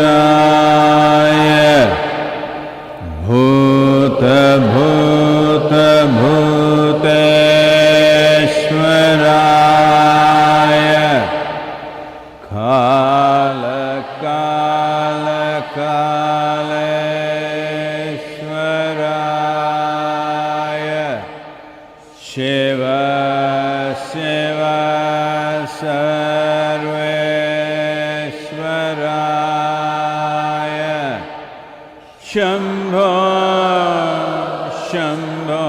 योगेश्वराय भूतभूतभूतेश्वराय कालकालकालेश्वराय शिव शिव सर्वेश्वराय शम्भो शम्भो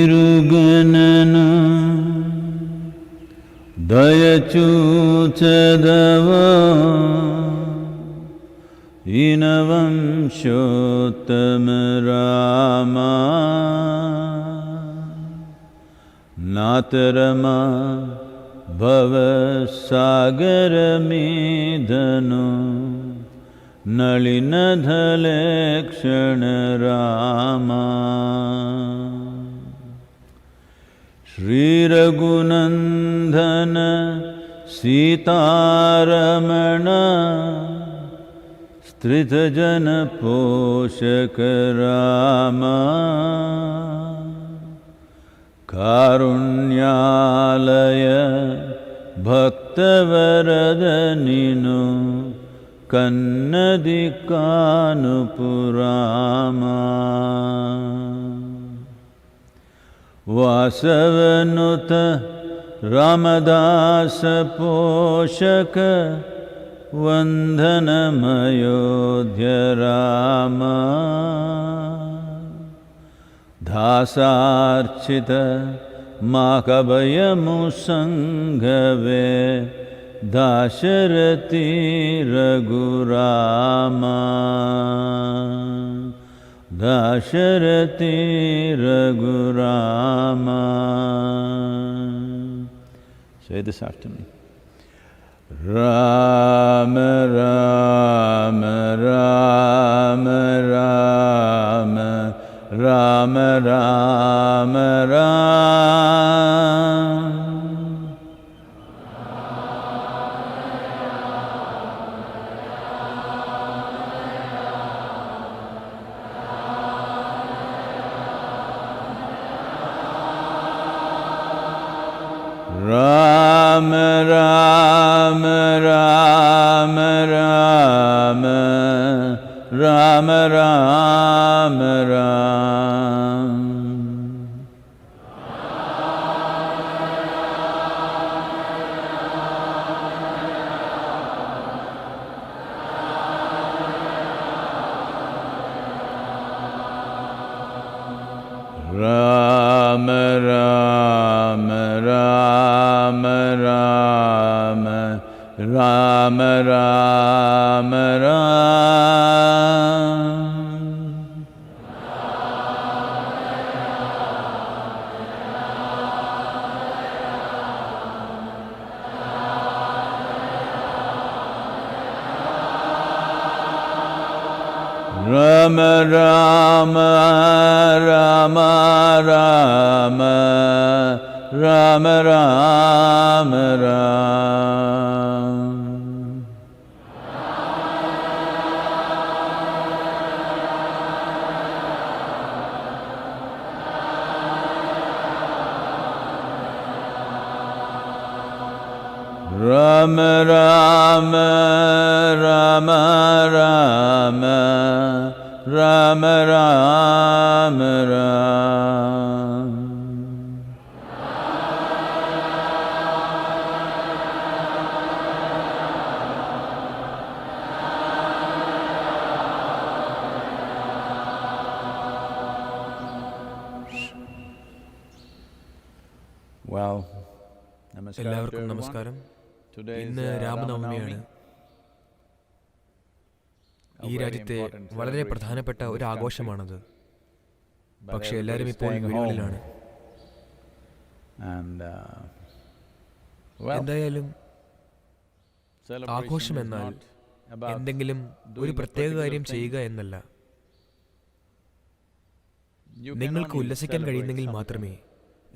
ತಿರುಗನನ ದಯಚೂಚದವ ಇನವಂಶೋತ್ತಮ ರಾಮ ನಾತರಮ भवसागरमीधनु नलिनधलेक्षण रामा श्रीरघुनन्दन सीतारमण स्त्रितजनपोषक रामा कारुण्यालय भक्तवरदनिनु कन्नदिकानुपुरामा वासवनुत रामदास पोषक वन्दनमयोध्य Rama दासार्चित माकभयमुसङ्गवे Dasharathi Raghurama Dasharathi Raghurama. Say this after me. Rama Rama Rama Rama Rama Rama Rama Rama Rama Rama Rama Rama Rama Rama. Rama Rama Rama Rama Rama Rama Rama. Rama Rama Rama Rama Rama Rama Rama. Rama Rama Rama Rama Rama Rama Rama. Well, എല്ലാവർക്കും നമസ്കാരം. ഇന്ന് രാമനവമിയാണ്. ഈ രാജ്യത്തെ വളരെ പ്രധാനപ്പെട്ട ഒരു ആഘോഷമാണത്. പക്ഷെ എല്ലാവരും ഇപ്പോൾ വീടുകളിലാണ്. എന്തായാലും ആഘോഷം എന്നാൽ എന്തെങ്കിലും ഒരു പ്രത്യേക കാര്യം ചെയ്യുക എന്നല്ല. നിങ്ങൾക്ക് ഉല്ലസിക്കാൻ കഴിയുന്നെങ്കിൽ മാത്രമേ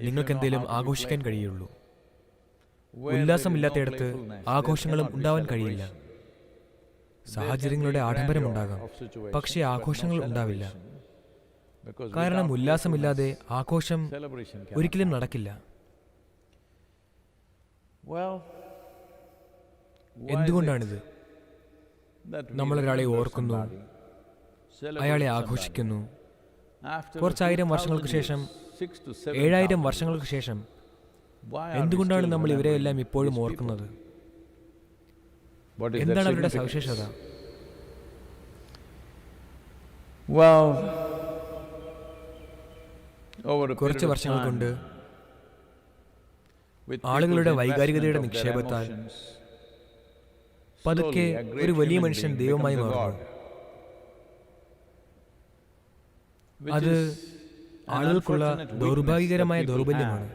നിങ്ങൾക്ക് എന്തെങ്കിലും ആഘോഷിക്കാൻ കഴിയുള്ളൂ. ഉല്ലാസമില്ലാത്തയിടത്ത് ആഘോഷങ്ങളും ഉണ്ടാവാൻ കഴിയില്ല. സാഹചര്യങ്ങളുടെ ആഡംബരമുണ്ടാകാം, പക്ഷേ ആഘോഷങ്ങൾ ഉണ്ടാവില്ല. കാരണം ഉല്ലാസമില്ലാതെ ആഘോഷം ഒരിക്കലും നടക്കില്ല. എന്തുകൊണ്ടാണിത്? നമ്മളൊരാളെ ഓർക്കുന്നു, അയാളെ ആഘോഷിക്കുന്നു. കുറച്ചായിരം വർഷങ്ങൾക്ക് ശേഷം, 7000 വർഷങ്ങൾക്ക് ശേഷം എന്തുകൊണ്ടാണ് നമ്മൾ ഇവരെയെല്ലാം ഇപ്പോഴും ഓർക്കുന്നത്? എന്താണ് അവരുടെ സവിശേഷത? കുറച്ച് വർഷങ്ങൾ കൊണ്ട് ആളുകളുടെ വൈകാരികതയുടെ നിക്ഷേപത്താൽ പതുക്കെ ഒരു വലിയ മനുഷ്യൻ ദൈവമായി മാറുന്നു. അത് ആളുകൾക്കുള്ള ദൗർഭാഗ്യകരമായ ദൗർബല്യമാണ്.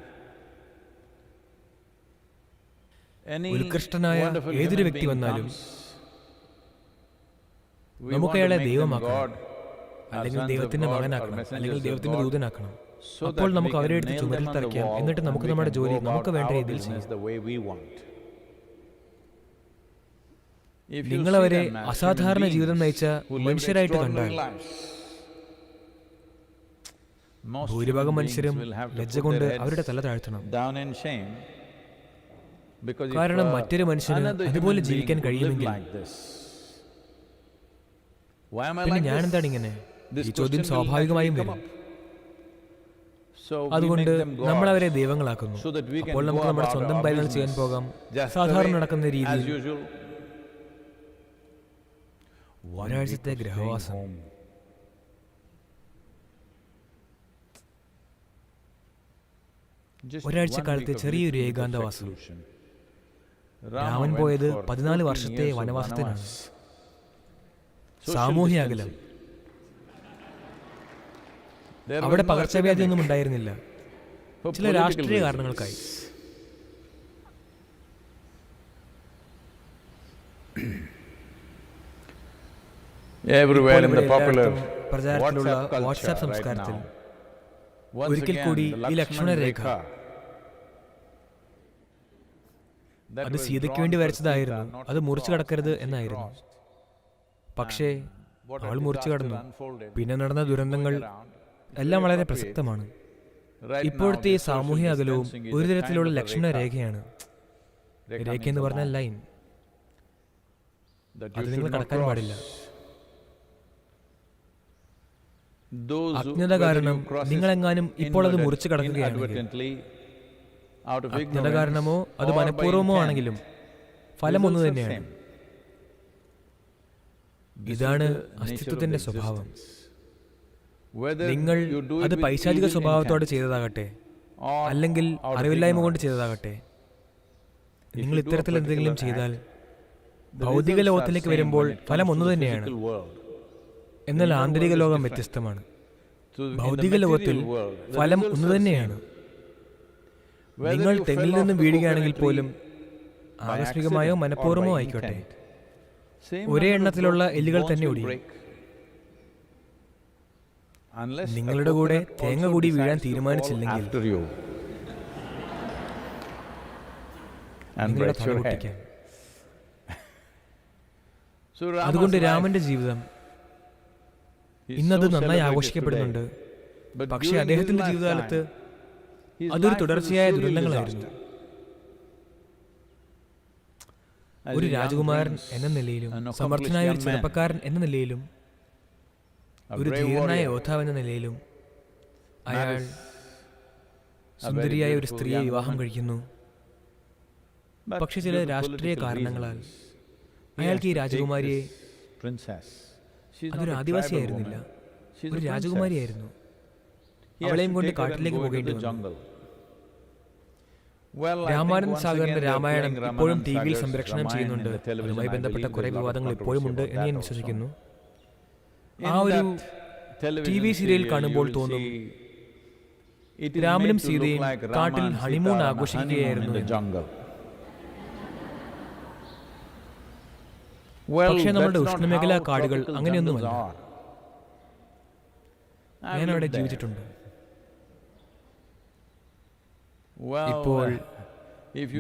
ഉത്കൃഷ്ടനായ ഏതൊരു വ്യക്തി വന്നാലും നമുക്ക് അയാളെ ദൈവമാക്കണം, അല്ലെങ്കിൽ ദൈവത്തിന്റെ മകനാക്കണം, അല്ലെങ്കിൽ ദൈവത്തിന്റെ ദൂതനാക്കണം. അപ്പോൾ നമുക്ക് അവരെ എടുത്ത് ചുമരിൽ തറയ്ക്കാം, എന്നിട്ട് നമുക്ക് നമ്മുടെ ജോലി നമുക്ക് വേണ്ട രീതിയിൽ ചെയ്യാം. നിങ്ങൾ അവരെ അസാധാരണ ജീവിതം നയിച്ച മനുഷ്യരായിട്ട് കണ്ടാൽ ഭൂരിഭാഗം മനുഷ്യരും ലജ്ജ കൊണ്ട് അവരുടെ തല താഴ്ത്തണം. കാരണം മറ്റൊരു മനുഷ്യന് അതുപോലെ ജീവിക്കാൻ കഴിയുമെങ്കിൽ പിന്നെ ഞാനെന്താണ് ഇങ്ങനെ? ഈ ചോദ്യം സ്വാഭാവികമായും വരും. അതുകൊണ്ട് നമ്മൾ അവരെ ദൈവങ്ങളാക്കുന്നു. അപ്പോൾ നമുക്ക് നമ്മുടെ സ്വന്തം കാര്യങ്ങൾ ചെയ്യാൻ പോകാം, സാധാരണ നടക്കുന്ന രീതിയിൽ. ഒരാഴ്ചത്തെ ഗൃഹവാസം, ഒരാഴ്ച കാലത്തെ ചെറിയൊരു ഏകാന്തവാസം. രാമൻ പോയത് 14 വർഷത്തെ വനവാസത്തിനാണ്. സാമൂഹ്യ അകലം. അവിടെ പകർച്ചവ്യാധിയൊന്നും ഉണ്ടായിരുന്നില്ല, ചില രാഷ്ട്രീയ കാരണങ്ങൾക്കായി. പ്രചാരത്തിലുള്ള വാട്സാപ്പ് സംസ്കാരത്തിൽ ഒരിക്കൽ കൂടി ഈ ലക്ഷ്മണരേഖ, അത് സീതയ്ക്ക് വേണ്ടി വരച്ചതായിരുന്നു. അത് മുറിച്ചു കടക്കരുത് എന്നായിരുന്നു. പക്ഷേ അവൾ മുറിച്ചു കടന്നു. പിന്നെ നടന്ന ദുരന്തങ്ങൾ എല്ലാം വളരെ പ്രസക്തമാണ്. ഇപ്പോഴത്തെ ഈ സാമൂഹ്യ അകലവും ഒരു തരത്തിലുള്ള ലക്ഷ്മണരേഖയാണ്. രേഖ എന്ന് പറഞ്ഞാൽ ലൈൻ. അത് നിങ്ങൾ കടക്കാൻ പാടില്ല. അജ്ഞത കാരണം നിങ്ങളെങ്ങാനും ഇപ്പോൾ അത് മുറിച്ചു കടക്കുകയാണെങ്കിൽ, അജ്ഞത കാരണമോ അത് മനഃപൂർവമോ ആണെങ്കിലും ഫലം ഒന്നു തന്നെയാണ്. ഇതാണ് അസ്തിത്വത്തിന്റെ സ്വഭാവം. നിങ്ങൾ അത് പൈശാചിക സ്വഭാവത്തോടെ ചെയ്തതാകട്ടെ, അല്ലെങ്കിൽ അറിവില്ലായ്മ കൊണ്ട് ചെയ്തതാകട്ടെ, നിങ്ങൾ ഇത്തരത്തിൽ എന്തെങ്കിലും ചെയ്താൽ ഭൗതിക ലോകത്തിലേക്ക് വരുമ്പോൾ ഫലം ഒന്നു തന്നെയാണ്. എന്നാൽ ആന്തരിക ലോകം വ്യത്യസ്തമാണ്. ഭൗതിക ലോകത്തിൽ ഫലം ഒന്നു തന്നെയാണ്. നിങ്ങൾ തെങ്ങിൽ നിന്നും വീഴുകയാണെങ്കിൽ പോലും, ആകസ്മികമായോ മനഃപൂർവ്വമോ ആയിക്കോട്ടെ, ഒരേ എണ്ണത്തിലുള്ള എല്ലുകൾ തന്നെ ഒടിയും. നിങ്ങളുടെ കൂടെ തേങ്ങ കൂടി വീഴാൻ തീരുമാനിച്ചില്ലെങ്കിൽ നിങ്ങളുടെ തല പൊട്ടിക്കാം. അതുകൊണ്ട് രാമന്റെ ജീവിതം ഇന്നത് നന്നായി ആഘോഷിക്കപ്പെടുന്നുണ്ട്. പക്ഷെ അദ്ദേഹത്തിന്റെ ജീവിതകാലത്ത് അതൊരു തുടർച്ചയായ ദുരന്തങ്ങളായിരുന്നു. ഒരു രാജകുമാരൻ എന്ന നിലയിലും, സമർത്ഥനായ ഒരു ചെറുപ്പക്കാരൻ എന്ന നിലയിലും, ഒരു ധീരനായ യോദ്ധാവ് എന്ന നിലയിലും അയാൾ സുന്ദരിയായ ഒരു സ്ത്രീയെ വിവാഹം കഴിക്കുന്നു. പക്ഷെ ചില രാഷ്ട്രീയ കാരണങ്ങളാൽ അയാൾക്ക് ഈ രാജകുമാരിയെ, അതൊരു ആദിവാസിയായിരുന്നില്ല, ഒരു രാജകുമാരിയായിരുന്നു, അവളെയും കൊണ്ട് കാട്ടിലേക്ക് പോകേണ്ടി വന്നു. രാമാനന്ദ് സാഗറിന്റെ രാമായണം ഇപ്പോഴും ടിവിയിൽ സംപ്രേഷണം ചെയ്യുന്നുണ്ട്. അതുമായി ബന്ധപ്പെട്ട കുറെ വിവാദങ്ങൾ ഇപ്പോഴും ഉണ്ട് എന്ന് ഞാൻ വിശ്വസിക്കുന്നു. ആ ഒരു ടിവി സീരിയൽ കാണുമ്പോൾ തോന്നും രാമനും സീതയും കാട്ടിൽ ഹണിമൂൺ ആഘോഷിക്കുകയായിരുന്നു. പക്ഷേ നമ്മുടെ ഉഷ്ണമേഖലാ കാടുകൾ അങ്ങനെയൊന്നുമല്ല. ഞാൻ അവിടെ ജീവിച്ചിട്ടുണ്ട്. ഇപ്പോൾ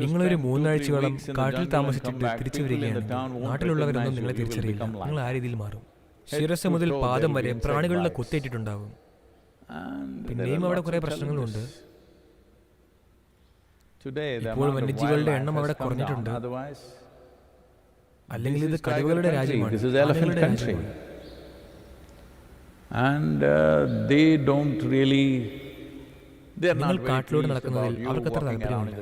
നിങ്ങളൊരു 3 ആഴ്ചയോളം കാട്ടിൽ താമസിച്ചിട്ട് തിരിച്ചു വരികയാണെങ്കിൽ നാട്ടിലുള്ളവരൊന്നും നിങ്ങളെ തിരിച്ചറിയില്ല. നിങ്ങൾ ആ രീതിയിൽ മാറും. ശിരസ് മുതൽ പാദം വരെ പ്രാണികളുടെ കുത്തേറ്റിട്ടുണ്ടാവും. പിന്നെയും അവിടെ കുറെ പ്രശ്നങ്ങളുണ്ട്. ഇപ്പോൾ വന്യജീവികളുടെ എണ്ണം അവിടെ കുറഞ്ഞിട്ടുണ്ട്. അല്ലെങ്കിൽ ഇത് കടുവകളുടെ രാജ്യമാണ്. നിങ്ങൾ കാട്ടിലൂടെ നടക്കുന്നതിൽ അവർക്ക് അത്ര താല്പര്യമില്ല.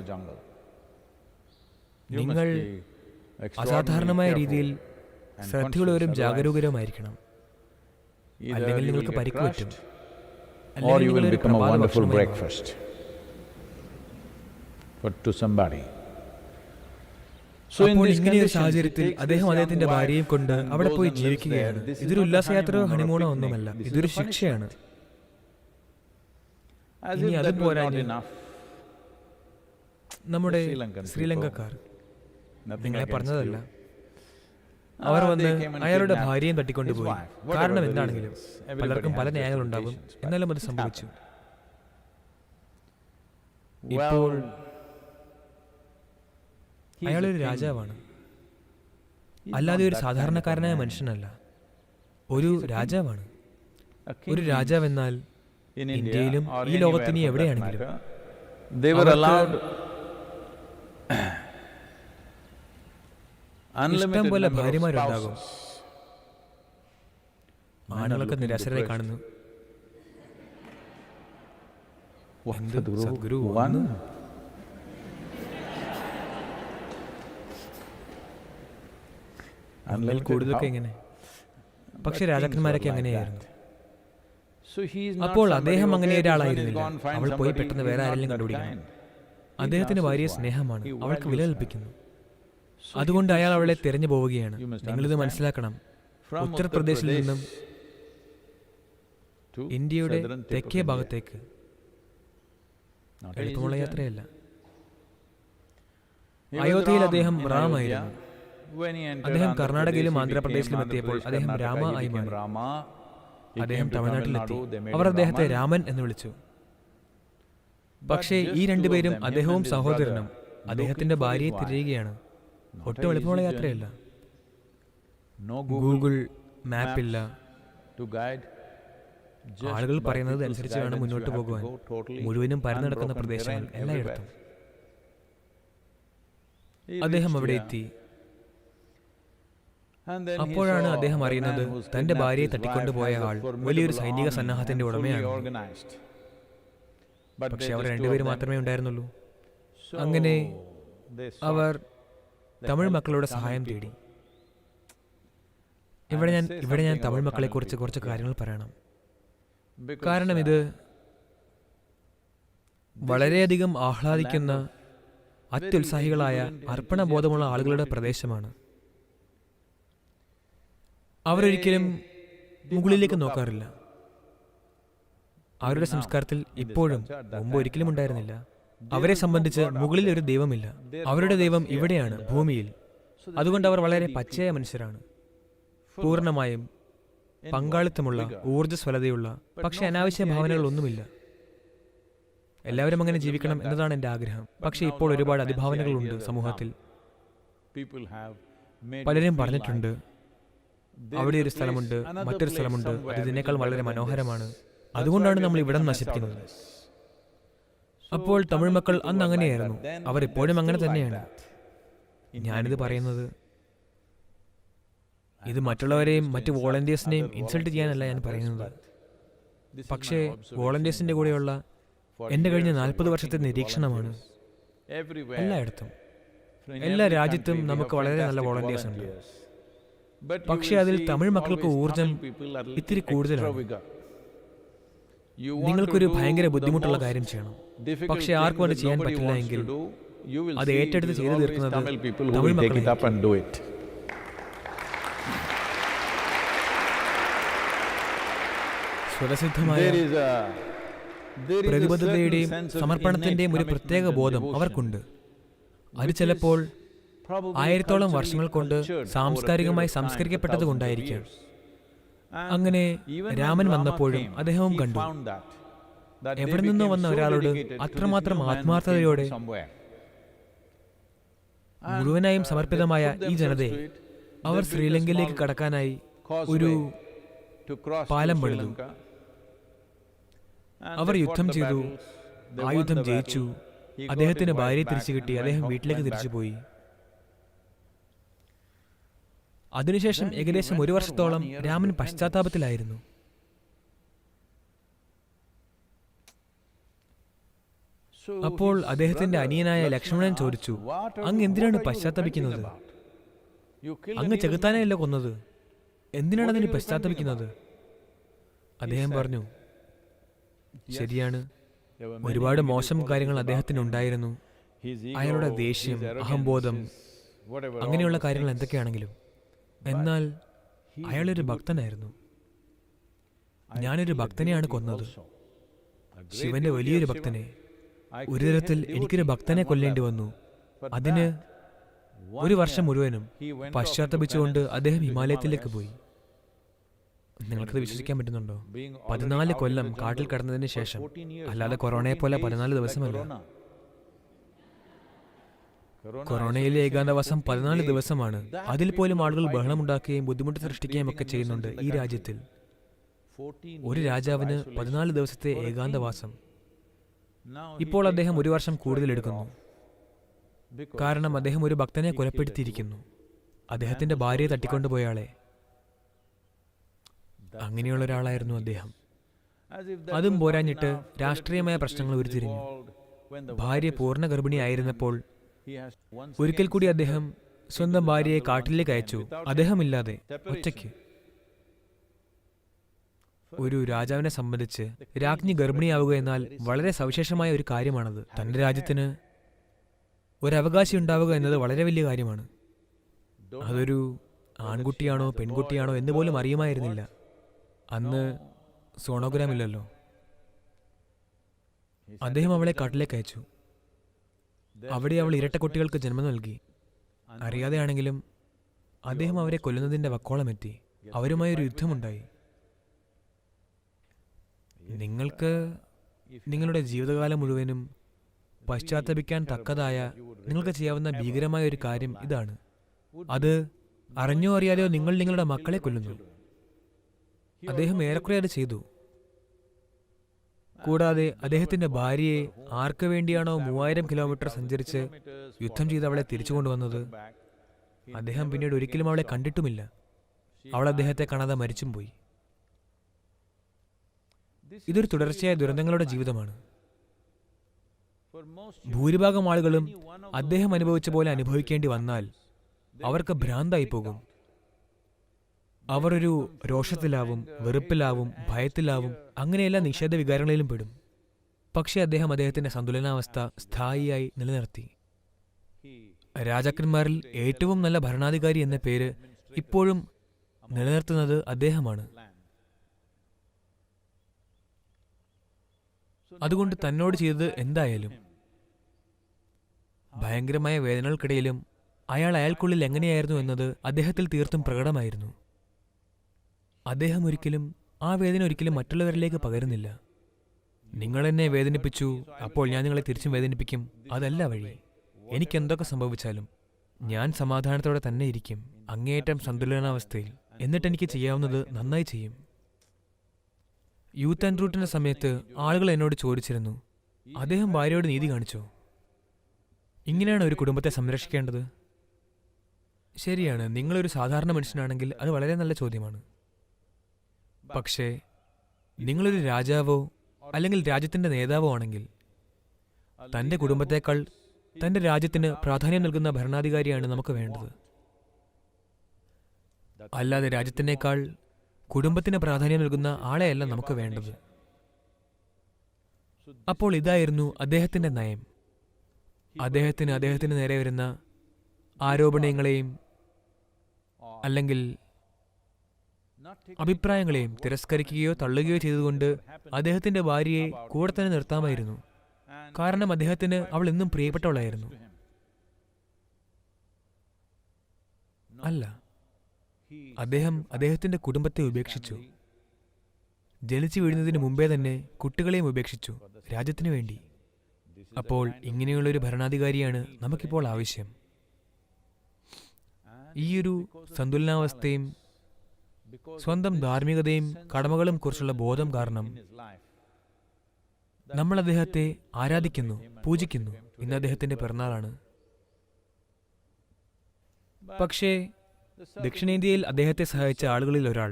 നിങ്ങൾ അസാധാരണമായ രീതിയിൽ ശ്രദ്ധയുള്ളവരും ജാഗരൂകരുമായിരിക്കണം. അല്ലെങ്കിൽ നിങ്ങൾക്ക് പരിക്ക് പറ്റും. അല്ലെങ്കിൽ നിങ്ങളൊരു പ്രഭാത ഭക്ഷണമായി മാറും. അപ്പോൾ ഇങ്ങനെയൊരു സാഹചര്യത്തിൽ അദ്ദേഹം അദ്ദേഹത്തിന്റെ ഭാര്യയും കൊണ്ട് അവിടെ പോയി ജീവിക്കുകയാണ്. ഇതൊരു ഉല്ലാസയാത്രയോ ഹണിമൂണോ ഒന്നുമല്ല, ഇതൊരു ശിക്ഷയാണ്. ഇനി അതും പോരാ, നമ്മുടെ ശ്രീലങ്കക്കാർ നിങ്ങളെ പറഞ്ഞതല്ല. അവർ വന്ന് അയാളുടെ ഭാര്യയും തട്ടിക്കൊണ്ടുപോയി. കാരണം എന്താണെങ്കിലും പലർക്കും പല ന്യായങ്ങളുണ്ടാകും, എന്നാലും അത് സംഭവിച്ചു. ഇപ്പോൾ അയാളൊരു രാജാവാണ്, അല്ലാതെ ഒരു സാധാരണക്കാരനായ മനുഷ്യനല്ല. ഒരു രാജാവാണ്. ഒരു രാജാവെന്നാൽ ഇന്ത്യയിലും ഈ ലോകത്തിന് എവിടെയാണെങ്കിലും ഇഷ്ടം പോലെ ഭാര്യമാരുണ്ടാകും. ആണുങ്ങളൊക്കെ നിരാശരായി കാണുന്നു. സദ്ഗുരു വന്നു. കൂടുതലൊക്കെ ഇങ്ങനെ. പക്ഷെ രാജാക്കന്മാരൊക്കെ അങ്ങനെയായിരുന്നു. അപ്പോൾ അദ്ദേഹം അങ്ങനെ ഒരാളായിരുന്നില്ല. അവൾ പോയി പെട്ടെന്ന് വേറെ ആരെങ്കിലും കണ്ടുപിടിക്കണം. അദ്ദേഹത്തിന് ഭാര്യ സ്നേഹമാണ്, അവൾക്ക് വില കൽപ്പിക്കുന്നു. അതുകൊണ്ട് അയാൾ അവളെ തിരഞ്ഞു പോവുകയാണ്. നിങ്ങളിത് മനസ്സിലാക്കണം. ഉത്തർപ്രദേശിൽ നിന്നും ഇന്ത്യയുടെ തെക്കേ ഭാഗത്തേക്ക് എളുപ്പമുള്ള യാത്രയല്ല. അയോധ്യയിൽ അദ്ദേഹം റാം ആയിരുന്നു. അദ്ദേഹം കർണാടകയിലും ആന്ധ്രാപ്രദേശിലും എത്തിയപ്പോൾ അദ്ദേഹം രാമ ആയി മാറി. അദ്ദേഹം തമിഴ്നാട്ടിലെത്തി. അവർ അദ്ദേഹത്തെ രാമൻ എന്ന് വിളിച്ചു. പക്ഷേ ഈ രണ്ടുപേരും അദ്ദേഹവും സഹോദരനും അദ്ദേഹത്തിന്റെ ഭാര്യയെ തിരയുകയാണ്. ഒട്ടും എളുപ്പമുള്ള യാത്രയല്ല. ഗൂഗിൾ മാപ്പില്ല. ആളുകൾ പറയുന്നത് അനുസരിച്ച് വേണം മുന്നോട്ട് പോകുവാൻ. മുഴുവനും പരന്നടക്കുന്ന പ്രദേശങ്ങൾ എല്ലായിടത്തും. അദ്ദേഹം അവിടെ എത്തി. അപ്പോഴാണ് അദ്ദേഹം അറിയുന്നത് തന്റെ ഭാര്യയെ തട്ടിക്കൊണ്ടുപോയ ആൾ വലിയൊരു സൈനിക സന്നാഹത്തിന്റെ ഉടമയാണ്. പക്ഷെ അവർ രണ്ടുപേരും മാത്രമേ ഉണ്ടായിരുന്നുള്ളൂ. അങ്ങനെ അവർ തമിഴ് മക്കളുടെ സഹായം തേടി. ഇവിടെ ഞാൻ തമിഴ് മക്കളെ കുറിച്ച് കുറച്ച് കാര്യങ്ങൾ പറയണം. കാരണം ഇത് വളരെയധികം ആഹ്ലാദിക്കുന്ന, അത്യുത്സാഹികളായ, അർപ്പണബോധമുള്ള ആളുകളുടെ പ്രദേശമാണ്. അവരൊരിക്കലും മുകളിലേക്ക് നോക്കാറില്ല. അവരുടെ സംസ്കാരത്തിൽ ഇപ്പോഴും, മുമ്പ് ഒരിക്കലും ഉണ്ടായിരുന്നില്ല. അവരെ സംബന്ധിച്ച് മുകളിൽ ഒരു ദൈവമില്ല. അവരുടെ ദൈവം ഇവിടെയാണ്, ഭൂമിയിൽ. അതുകൊണ്ട് അവർ വളരെ പച്ചയായ മനുഷ്യരാണ്. പൂർണ്ണമായും പങ്കാളിത്തമുള്ള, ഊർജ്ജസ്വലതയുള്ള, പക്ഷെ അനാവശ്യ ഭാവനകളൊന്നുമില്ല. എല്ലാവരും അങ്ങനെ ജീവിക്കണം എന്നതാണ് എൻ്റെ ആഗ്രഹം. പക്ഷെ ഇപ്പോൾ ഒരുപാട് അതിഭാവനകളുണ്ട് സമൂഹത്തിൽ. പലരും പറഞ്ഞിട്ടുണ്ട്, അവിടെ ഒരു സ്ഥലമുണ്ട്, മറ്റൊരു സ്ഥലമുണ്ട്, അത് ഇതിനേക്കാൾ വളരെ മനോഹരമാണ്. അതുകൊണ്ടാണ് നമ്മൾ ഇവിടം നശിപ്പിക്കുന്നത്. അപ്പോൾ തമിഴ് മക്കൾ അന്ന് അങ്ങനെയായിരുന്നു. അവർ ഇപ്പോഴും അങ്ങനെ തന്നെയാണ്. ഞാനിത് പറയുന്നത് ഇത് മറ്റുള്ളവരെയും മറ്റു വോളണ്ടിയേഴ്സിനെയും ഇൻസൾട്ട് ചെയ്യാനല്ല ഞാൻ പറയുന്നത്. പക്ഷേ വോളണ്ടിയേഴ്സിന്റെ കൂടെയുള്ള എൻ്റെ കഴിഞ്ഞ 40 വർഷത്തെ നിരീക്ഷണമാണ്. എല്ലായിടത്തും, എല്ലാ രാജ്യത്തും നമുക്ക് വളരെ നല്ല വോളണ്ടിയേഴ്സ് ഉണ്ട്. പക്ഷെ അതിൽ തമിഴ് മക്കൾക്ക് ഊർജം ഇത്തിരി കൂടുതലാണ്. നിങ്ങൾക്കൊരു ഭയങ്കര ബുദ്ധിമുട്ടുള്ള കാര്യം ചെയ്യണം. പക്ഷെ ആർക്കും അത് ചെയ്യാൻ പറ്റില്ല എങ്കിൽ അത് ഏറ്റെടുത്ത് ചെയ്തു തീർക്കുന്നത് തമിഴ് മക്കളെ. സ്വതസിദ്ധമായ പ്രതിബദ്ധതയുടെയും സമർപ്പണത്തിന്റെയും ഒരു പ്രത്യേക ബോധം അവർക്കുണ്ട്. അത് ചിലപ്പോൾ 1000ഓളം വർഷങ്ങൾ കൊണ്ട് സാംസ്കാരികമായി സംസ്കരിക്കപ്പെട്ടത് കൊണ്ടായിരിക്കാം. അങ്ങനെ രാമൻ വന്നപ്പോഴും അദ്ദേഹവും കണ്ടു, എവിടെ നിന്നോ വന്ന ഒരാളോട് അത്രമാത്രം ആത്മാർത്ഥതയോടെ മുഴുവനായും സമർപ്പിതമായ ഈ ജനതയെ അവർ ശ്രീലങ്കയിലേക്ക് കടക്കാനായി ഒരു പാലം പണിതു. അവർ യുദ്ധം ചെയ്തു, ആ യുദ്ധം ജയിച്ചു. അദ്ദേഹത്തിന് ഭാര്യയെ തിരിച്ചു കിട്ടി. അദ്ദേഹം വീട്ടിലേക്ക് തിരിച്ചുപോയി. അതിനുശേഷം ഏകദേശം 1 വർഷത്തോളം രാമൻ പശ്ചാത്താപത്തിലായിരുന്നു. അപ്പോൾ അദ്ദേഹത്തിന്റെ അനിയനായ ലക്ഷ്മണൻ ചോദിച്ചു, അങ്ങ് എന്തിനാണ് പശ്ചാത്തപിക്കുന്നത്? അങ്ങ് ചെകുത്താനെയല്ല കൊന്നത്, എന്തിനാണ് അതിന് പശ്ചാത്തപിക്കുന്നത്? അദ്ദേഹം പറഞ്ഞു, ശരിയാണ്, ഒരുപാട് മോശം കാര്യങ്ങൾ അദ്ദേഹത്തിന് ഉണ്ടായിരുന്നു. അയാളുടെ ദേഷ്യം, അഹംബോധം, അങ്ങനെയുള്ള കാര്യങ്ങൾ എന്തൊക്കെയാണെങ്കിലും. എന്നാൽ അയാളൊരു ഭക്തനായിരുന്നു. ഞാനൊരു ഭക്തനെയാണ് കൊന്നത്, ശിവന്റെ വലിയൊരു ഭക്തനെ. ഒരു തരത്തിൽ എനിക്കൊരു ഭക്തനെ കൊല്ലേണ്ടി വന്നു. അതിന് ഒരു വർഷം മുഴുവനും പശ്ചാത്തപിച്ചുകൊണ്ട് അദ്ദേഹം ഹിമാലയത്തിലേക്ക് പോയി. നിങ്ങൾക്കത് വിശ്വസിക്കാൻ പറ്റുന്നുണ്ടോ? 14 കൊല്ലം കാട്ടിൽ കടന്നതിന് ശേഷം. അല്ലാതെ കൊറോണയെ പോലെ 14 ദിവസമല്ല. കൊറോണയിലെ ഏകാന്തവാസം 14 ദിവസമാണ്. അതിൽ പോലും ആളുകൾ ബഹളമുണ്ടാക്കുകയും ബുദ്ധിമുട്ട് സൃഷ്ടിക്കുകയും ഒക്കെ ചെയ്യുന്നുണ്ട് ഈ രാജ്യത്തിൽ. ഒരു രാജാവിന് 14 ദിവസത്തെ ഏകാന്തവാസം. ഇപ്പോൾ അദ്ദേഹം 1 വർഷം കൂടുതൽ എടുക്കുന്നു. കാരണം അദ്ദേഹം ഒരു ഭക്തനെ കൊലപ്പെടുത്തിയിരിക്കുന്നു, അദ്ദേഹത്തിന്റെ ഭാര്യയെ തട്ടിക്കൊണ്ടുപോയയാളെ. അങ്ങനെയുള്ള ഒരാളായിരുന്നു അദ്ദേഹം. അതും പോരാഞ്ഞിട്ട് രാഷ്ട്രീയമായ പ്രശ്നങ്ങൾ ഉരുത്തിരിഞ്ഞു. ഭാര്യ പൂർണ്ണ ഗർഭിണിയായിരുന്നപ്പോൾ ഒരിക്കൽ കൂടി അദ്ദേഹം സ്വന്തം ഭാര്യയെ കാട്ടിലേക്ക് അയച്ചു, അദ്ദേഹമില്ലാതെ, ഒറ്റയ്ക്ക്. ഒരു രാജാവിനെ സംബന്ധിച്ച് രാജ്ഞി ഗർഭിണിയാവുക എന്നാൽ വളരെ സവിശേഷമായ ഒരു കാര്യമാണത്. തന്റെ രാജ്യത്തിന് ഒരവകാശി ഉണ്ടാവുക എന്നത് വളരെ വലിയ കാര്യമാണ്. അതൊരു ആൺകുട്ടിയാണോ പെൺകുട്ടിയാണോ എന്ന് പോലും അറിയുമായിരുന്നില്ല. അന്ന് സോണോഗ്രാം ഇല്ലല്ലോ. അദ്ദേഹം അവളെ കാട്ടിലേക്ക് അയച്ചു. അവിടെ അവൾ ഇരട്ട കുട്ടികൾക്ക് ജന്മം നൽകി. അറിയാതെയാണെങ്കിലും അദ്ദേഹം അവരെ കൊല്ലുന്നതിന്റെ വക്കോളമെത്തി. അവരുമായി ഒരു യുദ്ധമുണ്ടായി. നിങ്ങൾക്ക് നിങ്ങളുടെ ജീവിതകാലം മുഴുവനും പശ്ചാത്തപിക്കാൻ തക്കതായ നിങ്ങൾക്ക് ചെയ്യാവുന്ന ഭീകരമായ ഒരു കാര്യം ഇതാണ്. അത് അറിഞ്ഞോ അറിയാതെയോ നിങ്ങൾ നിങ്ങളുടെ മക്കളെ കൊല്ലുന്നു. അദ്ദേഹം ഏറെക്കുറെ അത് ചെയ്തു. കൂടാതെ അദ്ദേഹത്തിന്റെ ഭാര്യയെ ആർക്കു വേണ്ടിയാണോ 3000 കിലോമീറ്റർ സഞ്ചരിച്ച് യുദ്ധം ചെയ്ത് അവളെ തിരിച്ചു കൊണ്ടുവന്നത്, അദ്ദേഹം പിന്നീട് ഒരിക്കലും അവളെ കണ്ടിട്ടുമില്ല. അവൾ അദ്ദേഹത്തെ കാണാതെ മരിച്ചും പോയി. ഇതൊരു തുടർച്ചയായ ദുരന്തങ്ങളുടെ ജീവിതമാണ്. ഭൂരിഭാഗം ആളുകളും അദ്ദേഹം അനുഭവിച്ച പോലെ അനുഭവിക്കേണ്ടി വന്നാൽ അവർക്ക് ഭ്രാന്തായി പോകും. അവർ ഒരു രോഷത്തിലാവും, വെറുപ്പിലാവും, ഭയത്തിലാവും, അങ്ങനെയെല്ലാം നിഷേധ വികാരങ്ങളിലും പെടും. പക്ഷേ അദ്ദേഹം അദ്ദേഹത്തിന്റെ സന്തുലനാവസ്ഥ സ്ഥായിയായി നിലനിർത്തി. രാജാക്കന്മാരിൽ ഏറ്റവും നല്ല ഭരണാധികാരി എന്ന പേര് ഇപ്പോഴും നിലനിർത്തുന്നത് അദ്ദേഹമാണ്. അതുകൊണ്ട് തന്നോട് ചെയ്തത് എന്തായാലും ഭയങ്കരമായ വേദനകൾക്കിടയിലും അയാൾക്കുള്ളിൽ എങ്ങനെയായിരുന്നു എന്നത് അദ്ദേഹത്തിൽ തീർത്തും പ്രകടമായിരുന്നു. അദ്ദേഹം ആ വേദന ഒരിക്കലും മറ്റുള്ളവരിലേക്ക് പകരുന്നില്ല. നിങ്ങൾ എന്നെ വേദനിപ്പിച്ചു, അപ്പോൾ ഞാൻ നിങ്ങളെ തിരിച്ചും വേദനിപ്പിക്കും. അതല്ല വഴി. എനിക്കെന്തൊക്കെ സംഭവിച്ചാലും ഞാൻ സമാധാനത്തോടെ തന്നെ ഇരിക്കും, അങ്ങേയറ്റം സന്തുലനാവസ്ഥയിൽ. എന്നിട്ട് എനിക്ക് ചെയ്യാവുന്നത് നന്നായി ചെയ്യും. യൂത്ത് ആൻഡ് റൂട്ടിന്റെ സമയത്ത് ആളുകൾ എന്നോട് ചോദിച്ചിരുന്നു, അദ്ദേഹം ഭാര്യയോട് നീതി കാണിച്ചോ? ഇങ്ങനെയാണ് ഒരു കുടുംബത്തെ സംരക്ഷിക്കേണ്ടത്? ശരിയാണ്, നിങ്ങളൊരു സാധാരണ മനുഷ്യനാണെങ്കിൽ അത് വളരെ നല്ല ചോദ്യമാണ്. പക്ഷേ നിങ്ങളൊരു രാജാവോ അല്ലെങ്കിൽ രാജ്യത്തിന്റെ നേതാവോ ആണെങ്കിൽ തന്റെ കുടുംബത്തേക്കാൾ തന്റെ രാജ്യത്തിന് പ്രാധാന്യം നൽകുന്ന ഭരണാധികാരിയാണ് നമുക്ക് വേണ്ടത്. അല്ലാതെ രാജ്യത്തിനേക്കാൾ കുടുംബത്തിന് പ്രാധാന്യം നൽകുന്ന ആളെയല്ല നമുക്ക് വേണ്ടത്. അപ്പോൾ ഇതായിരുന്നു അദ്ദേഹത്തിന്റെ നയം. അദ്ദേഹത്തിന് നേരെ വരുന്ന ആരോപണങ്ങളെയും അല്ലെങ്കിൽ അഭിപ്രായങ്ങളെയും തിരസ്കരിക്കുകയോ തള്ളുകയോ ചെയ്തുകൊണ്ട് അദ്ദേഹത്തിന്റെ ഭാര്യയെ കൂടെ തന്നെ നിർത്താമായിരുന്നു. കാരണം അദ്ദേഹത്തിന് അവൾ എന്നും പ്രിയപ്പെട്ടവളായിരുന്നു. അല്ല, അദ്ദേഹത്തിന്റെ കുടുംബത്തെ ഉപേക്ഷിച്ചു. ജനിച്ചു വീഴുന്നതിന് മുമ്പേ തന്നെ കുട്ടികളെയും ഉപേക്ഷിച്ചു, രാജ്യത്തിനു വേണ്ടി. അപ്പോൾ ഇങ്ങനെയുള്ളൊരു ഭരണാധികാരിയാണ് നമുക്കിപ്പോൾ ആവശ്യം. ഈയൊരു സന്തുലനാവസ്ഥയും സ്വന്തം ധാർമ്മികതയും കടമകളും കുറിച്ചുള്ള ബോധം കാരണം നമ്മൾ അദ്ദേഹത്തെ ആരാധിക്കുന്നു, പൂജിക്കുന്നു. ഇന്ന് അദ്ദേഹത്തിന്റെ പിറന്നാളാണ്. പക്ഷേ ദക്ഷിണേന്ത്യയിൽ അദ്ദേഹത്തെ സഹായിച്ച ആളുകളിൽ ഒരാൾ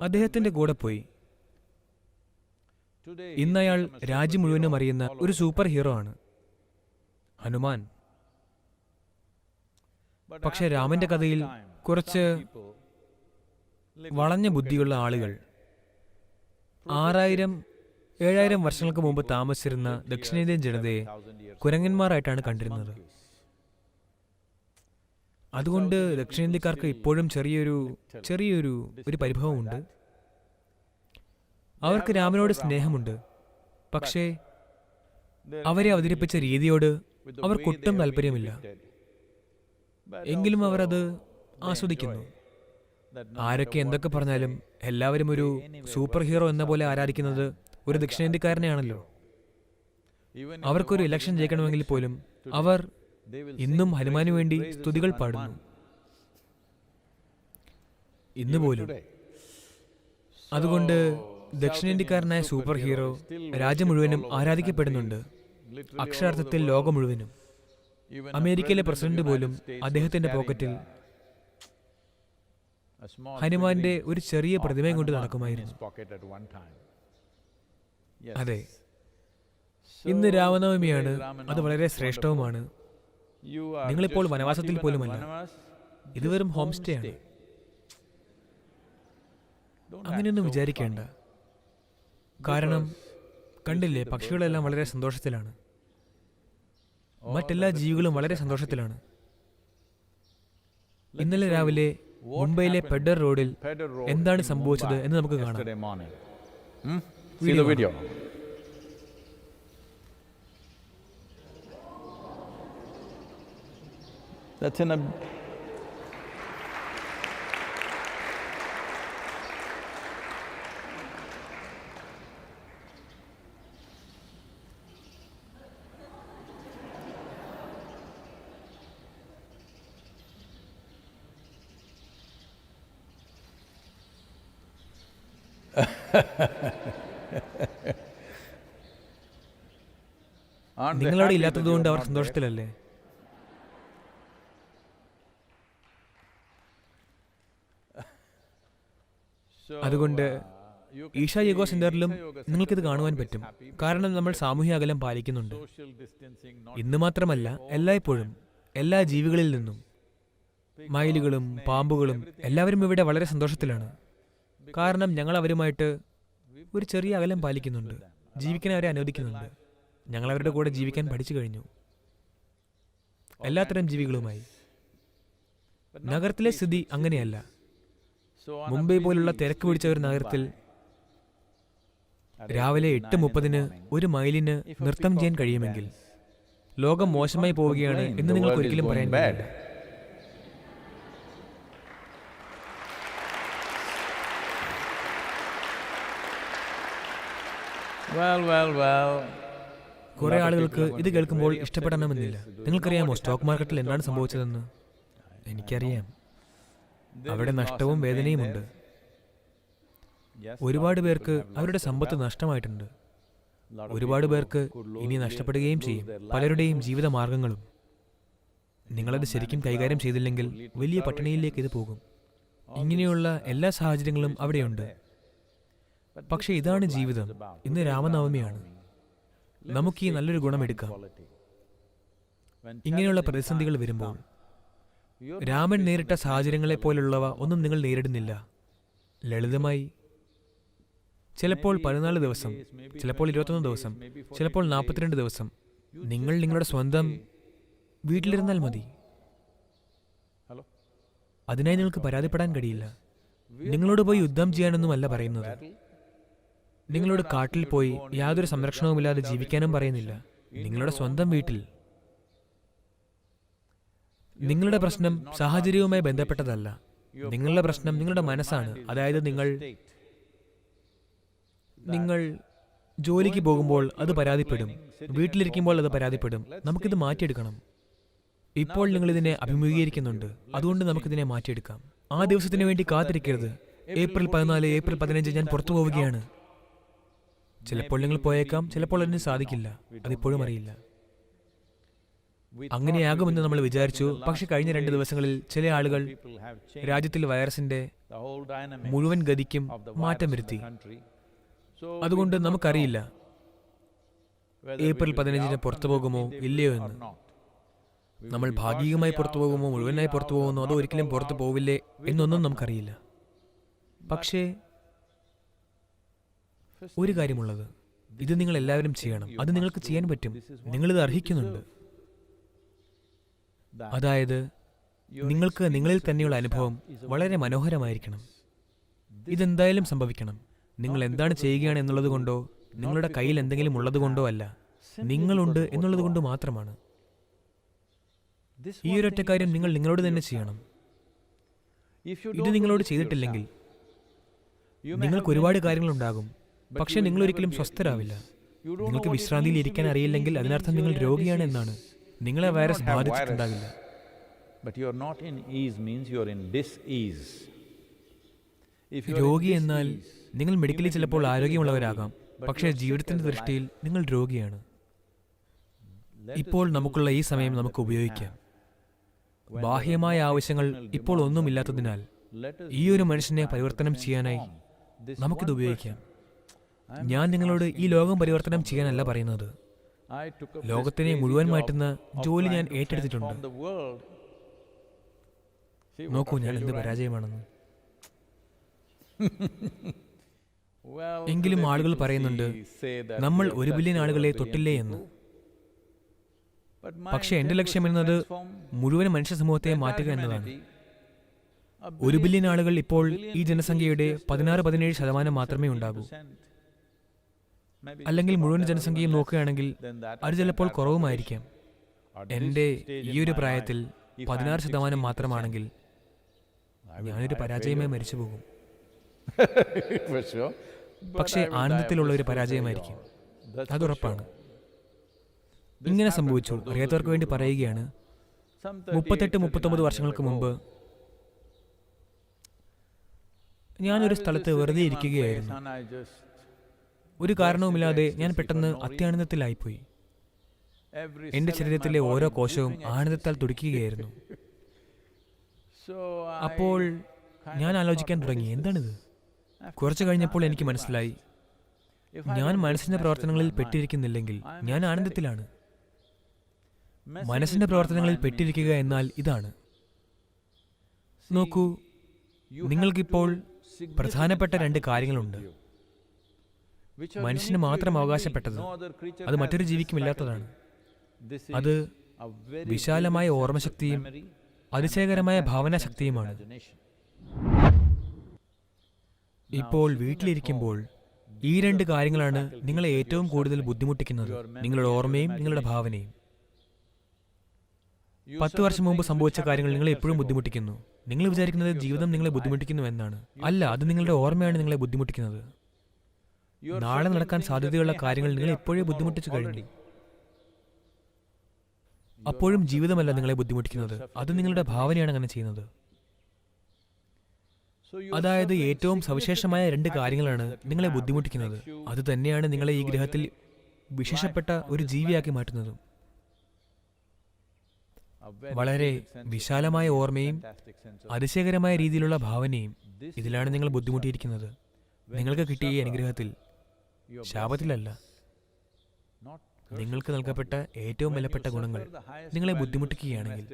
അദ്ദേഹത്തിന്റെ കൂടെ പോയി. ഇന്നയാൾ രാജ്യം മുഴുവനും അറിയുന്ന ഒരു സൂപ്പർ ഹീറോ ആണ്, ഹനുമാൻ. പക്ഷെ രാമന്റെ കഥയിൽ കുറച്ച് വളഞ്ഞ ബുദ്ധിയുള്ള ആളുകൾ 6000-7000 വർഷങ്ങൾക്ക് മുമ്പ് താമസിച്ചിരുന്ന ദക്ഷിണേന്ത്യൻ ജനതയെ കുരങ്ങന്മാരായിട്ടാണ് കണ്ടിരുന്നത്. അതുകൊണ്ട് ദക്ഷിണേന്ത്യക്കാർക്ക് ഇപ്പോഴും ചെറിയൊരു പരിഭവമുണ്ട്. അവർക്ക് രാമനോട് സ്നേഹമുണ്ട്. പക്ഷേ അവരെ അവതരിപ്പിച്ച രീതിയോട് അവർക്കൊട്ടും താല്പര്യമില്ല. എങ്കിലും അവർ അത് ആസ്വദിക്കുന്നു. ആരൊക്കെ എന്തൊക്കെ പറഞ്ഞാലും എല്ലാവരും ഒരു സൂപ്പർ ഹീറോ എന്ന പോലെ ആരാധിക്കുന്നത് ഒരു ദക്ഷിണേന്ത്യക്കാരനെയാണല്ലോ. അവർക്കൊരു ഇലക്ഷൻ ജയിക്കണമെങ്കിൽ പോലും അവർ ഇന്നും ഹനുമാനു വേണ്ടി സ്തുതികൾ പാടുന്നു. ഇന്ന് പോലും. അതുകൊണ്ട് ദക്ഷിണേന്ത്യക്കാരനായ സൂപ്പർ ഹീറോ രാജ്യം മുഴുവനും ആരാധിക്കപ്പെടുന്നുണ്ട്. അക്ഷരാർത്ഥത്തിൽ ലോകം മുഴുവനും. അമേരിക്കയിലെ പ്രസിഡന്റ് പോലും അദ്ദേഹത്തിന്റെ പോക്കറ്റിൽ ഹനുമാന്റെ ഒരു ചെറിയ പ്രതിമയും കൊണ്ട് നടക്കുമായിരുന്നു. അതെ, ഇന്ന് രാമനവമിയാണ്. അത് വളരെ ശ്രേഷ്ഠവുമാണ്. നിങ്ങളിപ്പോൾ വനവാസത്തിൽ പോലുമല്ല, ഇത് വെറും ഹോം സ്റ്റേ ആണ്. അങ്ങനെയൊന്നും വിചാരിക്കേണ്ട. കാരണം കണ്ടില്ലേ, പക്ഷികളെല്ലാം വളരെ സന്തോഷത്തിലാണ്. മറ്റെല്ലാ ജീവികളും വളരെ സന്തോഷത്തിലാണ്. ഇന്നലെ രാവിലെ മുംബൈയിലെ പെഡർ റോഡിൽ എന്താണ് സംഭവിച്ചത് എന്ന് നമുക്ക് കാണാം. വീഡിയോ. That's in a നിങ്ങളവിടെ ഇല്ലാത്തതുകൊണ്ട് അവർ സന്തോഷത്തിലല്ലേ? അതുകൊണ്ട് ഈശാ യോഗ സെന്ററിലും നിങ്ങൾക്കിത് കാണുവാൻ പറ്റും. കാരണം നമ്മൾ സാമൂഹ്യ അകലം പാലിക്കുന്നുണ്ട്. ഇന്ന് മാത്രമല്ല, എല്ലായ്പ്പോഴും എല്ലാ ജീവികളിൽ നിന്നും, മയിലുകളും പാമ്പുകളും എല്ലാവരും ഇവിടെ വളരെ സന്തോഷത്തിലാണ്. കാരണം ഞങ്ങൾ അവരുമായിട്ട് ഒരു ചെറിയ അകലം പാലിക്കുന്നുണ്ട്. ജീവിക്കാൻ അവരെ അനുവദിക്കുന്നുണ്ട്. ഞങ്ങൾ അവരുടെ കൂടെ ജീവിക്കാൻ പഠിച്ചു കഴിഞ്ഞു, എല്ലാത്തരം ജീവികളുമായി. നഗരത്തിലെ സ്ഥിതി അങ്ങനെയല്ല. മുംബൈ പോലുള്ള തിരക്ക് പിടിച്ച ഒരു നഗരത്തിൽ രാവിലെ 8:30 ഒരു മൈലിന് നൃത്തം ചെയ്യാൻ കഴിയുമെങ്കിൽ ലോകം മോശമായി പോവുകയാണ് എന്ന് നിങ്ങൾക്ക് ഒരിക്കലും പറയാൻ കഴിയില്ല. കുറെ ആളുകൾക്ക് ഇത് കേൾക്കുമ്പോൾ ഇഷ്ടപ്പെടണമെന്നില്ല. നിങ്ങൾക്കറിയാമോ സ്റ്റോക്ക് മാർക്കറ്റിൽ എന്താണ് സംഭവിച്ചതെന്ന്? എനിക്കറിയാം. അവിടെ നഷ്ടവും വേദനയുമുണ്ട്. ഒരുപാട് പേർക്ക് അവരുടെ സമ്പത്ത് നഷ്ടമായിട്ടുണ്ട്. ഒരുപാട് പേർക്ക് ഇനി നഷ്ടപ്പെടുകയും ചെയ്യും. പലരുടെയും ജീവിത മാർഗങ്ങളും. നിങ്ങളത് ശരിക്കും കൈകാര്യം ചെയ്തില്ലെങ്കിൽ വലിയ പട്ടിണിയിലേക്ക് ഇത് പോകും. ഇങ്ങനെയുള്ള എല്ലാ സാഹചര്യങ്ങളും അവിടെയുണ്ട്. പക്ഷെ ഇതാണ് ജീവിതം. ഇന്ന് രാമനവമിയാണ്. നമുക്ക് ഈ നല്ലൊരു ഗുണമെടുക്കാം. ഇങ്ങനെയുള്ള പ്രതിസന്ധികൾ വരുമ്പോൾ രാമൻ നേരിട്ട സാഹചര്യങ്ങളെ പോലുള്ളവ ഒന്നും നിങ്ങൾ നേരിടുന്നില്ല. ലളിതമായി ചിലപ്പോൾ 14 ദിവസം, ചിലപ്പോൾ 21 ദിവസം, ചിലപ്പോൾ 42 ദിവസം നിങ്ങൾ നിങ്ങളുടെ സ്വന്തം വീട്ടിലിരുന്നാൽ മതി. അതിനായി നിങ്ങൾക്ക് പരാതിപ്പെടാൻ കഴിയില്ല. നിങ്ങളോട് പോയി യുദ്ധം ചെയ്യാനൊന്നുമല്ല പറയുന്നത്. നിങ്ങളോട് കാട്ടിൽ പോയി യാതൊരു സംരക്ഷണവുമില്ലാതെ ജീവിക്കാനും പറയുന്നില്ല. നിങ്ങളുടെ സ്വന്തം വീട്ടിൽ. നിങ്ങളുടെ പ്രശ്നം സാഹചര്യവുമായി ബന്ധപ്പെട്ടതല്ല. നിങ്ങളുടെ പ്രശ്നം നിങ്ങളുടെ മനസ്സാണ്. അതായത് നിങ്ങൾ ജോലിക്ക് പോകുമ്പോൾ അത് പരാതിപ്പെടും, വീട്ടിലിരിക്കുമ്പോൾ അത് പരാതിപ്പെടും. നമുക്കിത് മാറ്റിയെടുക്കണം. ഇപ്പോൾ നിങ്ങളിതിനെ അഭിമുഖീകരിക്കുന്നുണ്ട്. അതുകൊണ്ട് നമുക്കിതിനെ മാറ്റിയെടുക്കാം. ആ ദിവസത്തിന് വേണ്ടി കാത്തിരിക്കരുത്. ഏപ്രിൽ 14, ഏപ്രിൽ 15 ഞാൻ പുറത്തു പോവുകയാണ്. ചിലപ്പോൾ നിങ്ങൾ പോയേക്കാം, ചിലപ്പോൾ അതിന് സാധിക്കില്ല. അതിപ്പോഴും അറിയില്ല. അങ്ങനെയാകുമെന്ന് നമ്മൾ വിചാരിച്ചു. പക്ഷെ കഴിഞ്ഞ 2 ദിവസങ്ങളിൽ ചില ആളുകൾ രാജ്യത്തിൽ വൈറസിന്റെ മുഴുവൻ ഗതിക്കും മാറ്റം വരുത്തി. അതുകൊണ്ട് നമുക്കറിയില്ല ഏപ്രിൽ 15 പുറത്തു പോകുമോ ഇല്ലയോ എന്ന്. നമ്മൾ ഭാഗികമായി പുറത്തു പോകുമോ, മുഴുവനായി പുറത്തു പോകുമോ, അതോ ഒരിക്കലും പുറത്തു പോവില്ലേ എന്നൊന്നും നമുക്കറിയില്ല. പക്ഷേ ഒരു കാര്യമുള്ളത്, ഇത് നിങ്ങൾ എല്ലാവരും ചെയ്യണം. അത് നിങ്ങൾക്ക് ചെയ്യാൻ പറ്റും. നിങ്ങളിത് അർഹിക്കുന്നുണ്ട്. അതായത് നിങ്ങൾക്ക് നിങ്ങളിൽ തന്നെയുള്ള അനുഭവം വളരെ മനോഹരമായിരിക്കണം. ഇതെന്തായാലും സംഭവിക്കണം. നിങ്ങൾ എന്താണ് ചെയ്യുകയാണ് എന്നുള്ളത് കൊണ്ടോ നിങ്ങളുടെ കയ്യിൽ എന്തെങ്കിലും ഉള്ളത് കൊണ്ടോ അല്ല. നിങ്ങളുണ്ട് എന്നുള്ളത് കൊണ്ട് മാത്രമാണ്. ഈ ഒരൊറ്റ കാര്യം നിങ്ങൾ നിങ്ങളോട് തന്നെ ചെയ്യണം. ഇത് നിങ്ങളോട് ചെയ്തിട്ടില്ലെങ്കിൽ നിങ്ങൾക്ക് ഒരുപാട് കാര്യങ്ങളുണ്ടാകും, പക്ഷെ നിങ്ങൾ ഒരിക്കലും സ്വസ്ഥരാവില്ല. നിങ്ങൾക്ക് വിശ്രാന്തിയിൽ ഇരിക്കാൻ അറിയില്ലെങ്കിൽ അതിനർത്ഥം നിങ്ങൾ രോഗിയാണ് എന്നാണ്. നിങ്ങളെ virus ബാധിച്ചിട്ടുണ്ടാകില്ല. But you are not in ease means you are in dis-ease. If you are in രോഗി എന്നാൽ dis-ease, നിങ്ങൾ മെഡിക്കലി ചിലപ്പോൾ ആരോഗ്യമുള്ളവരാകാം, പക്ഷേ ജീവിതത്തിന്റെ ദൃഷ്ടിയിൽ നിങ്ങൾ രോഗിയാണ്. ഇപ്പോൾ നമുക്കുള്ള ഈ സമയം നമുക്ക് ഉപയോഗിക്കാം. ബാഹ്യമായ ആവശ്യങ്ങൾ ഇപ്പോൾ ഒന്നുമില്ലാത്തതിനാൽ ഈ ഒരു മനുഷ്യനെ പരിവർത്തനം ചെയ്യാനായി നമുക്കിത് ഉപയോഗിക്കാം. ഞാൻ നിങ്ങളോട് ഈ ലോകം പരിവർത്തനം ചെയ്യാനല്ല പറയുന്നത്. I took up ലോകത്തിനെ this മുഴുവൻ crazy മാറ്റുന്ന job of ജോലി trying ഞാൻ to ഏറ്റെടുത്തിട്ടുണ്ട്. transform the world. See what നോക്കൂ, a ഞാൻ എന്ത് failure I am. പരാജയമാണെന്ന്. Well, എങ്കിലും today ആളുകൾ people പറയുന്നുണ്ട്, say that നമ്മൾ we have 1 ബില്യൺ touched ആളുകളെ 1 തൊട്ടില്ലേ billion എന്ന്. people. But my പക്ഷേ എന്റെ intent was ലക്ഷ്യം to എന്നത് transform മുഴുവൻ മനുഷ്യ സമൂഹത്തെ the entire മാറ്റുക എന്നതാണ്. humanity. 1 ബില്യൺ ആളുകൾ ഇപ്പോൾ ഈ ജനസംഖ്യയുടെ 16-17% മാത്രമേ ഉണ്ടാകൂ. അല്ലെങ്കിൽ മുഴുവൻ ജനസംഖ്യയും നോക്കുകയാണെങ്കിൽ അത് ചിലപ്പോൾ കുറവുമായിരിക്കാം. എൻ്റെ ഈ ഒരു പ്രായത്തിൽ 16% മാത്രമാണെങ്കിൽ ഞാനൊരു പരാജയമായി മരിച്ചു പോകും. പക്ഷേ ആനന്ദത്തിലുള്ള ഒരു പരാജയമായിരിക്കും, അതുറപ്പാണ്. ഇങ്ങനെ സംഭവിച്ചു. അറിയാത്തവർക്ക് വേണ്ടി പറയുകയാണ്, 38-39 വർഷങ്ങൾക്ക് മുമ്പ് ഞാനൊരു സ്ഥലത്ത് വെറുതെ ഇരിക്കുകയായിരുന്നു. ഒരു കാരണവുമില്ലാതെ ഞാൻ പെട്ടെന്ന് അത്യാനന്ദത്തിലായിപ്പോയി. എന്റെ ശരീരത്തിലെ ഓരോ കോശവും ആനന്ദത്താൽ തുടിക്കുകയായിരുന്നു. അപ്പോൾ ഞാൻ ആലോചിക്കാൻ തുടങ്ങി, എന്താണിത്? കുറച്ചു കഴിഞ്ഞപ്പോൾ എനിക്ക് മനസ്സിലായി, ഞാൻ മനസ്സിന്റെ പ്രവർത്തനങ്ങളിൽ പെട്ടിരിക്കുന്നില്ലെങ്കിൽ ഞാൻ ആനന്ദത്തിലാണ്. മനസ്സിന്റെ പ്രവർത്തനങ്ങളിൽ പെട്ടിരിക്കുക എന്നാൽ ഇതാണ്. നോക്കൂ, നിങ്ങൾക്കിപ്പോൾ പ്രധാനപ്പെട്ട 2 കാര്യങ്ങളുണ്ട്. മനുഷ്യന് മാത്രം അവകാശപ്പെട്ടത്, അത് മറ്റൊരു ജീവിക്കുമില്ലാത്തതാണ്. അത് വിശാലമായ ഓർമ്മശക്തിയും അതിശയകരമായ ഭാവനാശക്തിയുമാണ്. ഇപ്പോൾ വീട്ടിലിരിക്കുമ്പോൾ ഈ 2 കാര്യങ്ങളാണ് നിങ്ങളെ ഏറ്റവും കൂടുതൽ ബുദ്ധിമുട്ടിക്കുന്നത്, നിങ്ങളുടെ ഓർമ്മയും നിങ്ങളുടെ ഭാവനയും. 10 വർഷം മുമ്പ് സംഭവിച്ച കാര്യങ്ങൾ നിങ്ങളെ എപ്പോഴും ബുദ്ധിമുട്ടിക്കുന്നു. നിങ്ങൾ വിചാരിക്കുന്നത് ജീവിതം നിങ്ങളെ ബുദ്ധിമുട്ടിക്കുന്നു എന്നാണ്. അല്ല, അത് നിങ്ങളുടെ ഓർമ്മയാണ് നിങ്ങളെ ബുദ്ധിമുട്ടിക്കുന്നത്. നാളെ നടക്കാൻ സാധ്യതയുള്ള കാര്യങ്ങൾ നിങ്ങളെ എപ്പോഴേ ബുദ്ധിമുട്ടിച്ചു കഴിഞ്ഞു. അപ്പോഴും ജീവിതമല്ല നിങ്ങളെ ബുദ്ധിമുട്ടിക്കുന്നത്, അത് നിങ്ങളുടെ ഭാവനയാണ് അങ്ങനെ ചെയ്യുന്നത്. അതായത് ഏറ്റവും സവിശേഷമായ 2 കാര്യങ്ങളാണ് നിങ്ങളെ ബുദ്ധിമുട്ടിക്കുന്നത്. അത് തന്നെയാണ് നിങ്ങളെ ഈ ഗ്രഹത്തിൽ വിശേഷപ്പെട്ട ഒരു ജീവിയാക്കി മാറ്റുന്നതും. വളരെ വിശാലമായ ഓർമ്മയും അതിശയകരമായ രീതിയിലുള്ള ഭാവനയും, ഇതിലാണ് നിങ്ങൾ ബുദ്ധിമുട്ടിയിരിക്കുന്നത്. നിങ്ങൾക്ക് കിട്ടിയ ഈ അനുഗ്രഹത്തിൽ, ശാപത്തിലല്ല, നിങ്ങൾക്ക് നൽകപ്പെട്ട ഏറ്റവും വിലപ്പെട്ട ഗുണങ്ങൾ നിങ്ങളെ ബുദ്ധിമുട്ടിക്കുകയാണെങ്കിൽ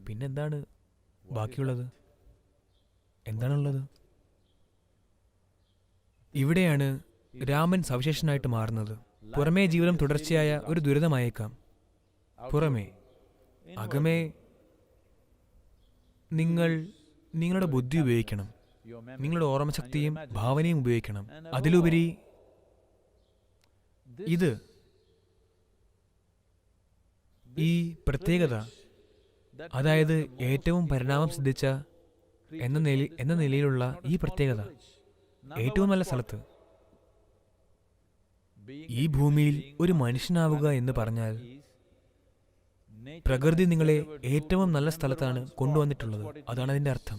പിന്നെന്താണ് ബാക്കിയുള്ളത്? എന്താണുള്ളത്? ഇവിടെയാണ് രാമൻ സവിശേഷനായിട്ട് മാറുന്നത്. പുറമേ ജീവിതം തുടർച്ചയായ ഒരു ദുരിതമായേക്കാം. പുറമേ, അകമേ നിങ്ങൾ നിങ്ങളുടെ ബുദ്ധി ഉപയോഗിക്കണം. നിങ്ങളുടെ ഓർമ്മശക്തിയും ഭാവനയും ഉപയോഗിക്കണം. അതിലുപരി ഇത്, ഈ പ്രത്യേകത, അതായത് ഏറ്റവും പരിണാമം സിദ്ധിച്ച എന്ന നിലയിലുള്ള ഈ പ്രത്യേകത, ഏറ്റവും നല്ല സ്ഥലത്ത്, ഈ ഭൂമിയിൽ ഒരു മനുഷ്യനാവുക എന്ന് പറഞ്ഞാൽ പ്രകൃതി നിങ്ങളെ ഏറ്റവും നല്ല സ്ഥലത്താണ് കൊണ്ടുവന്നിട്ടുള്ളത്. അതാണ് അതിന്റെ അർത്ഥം.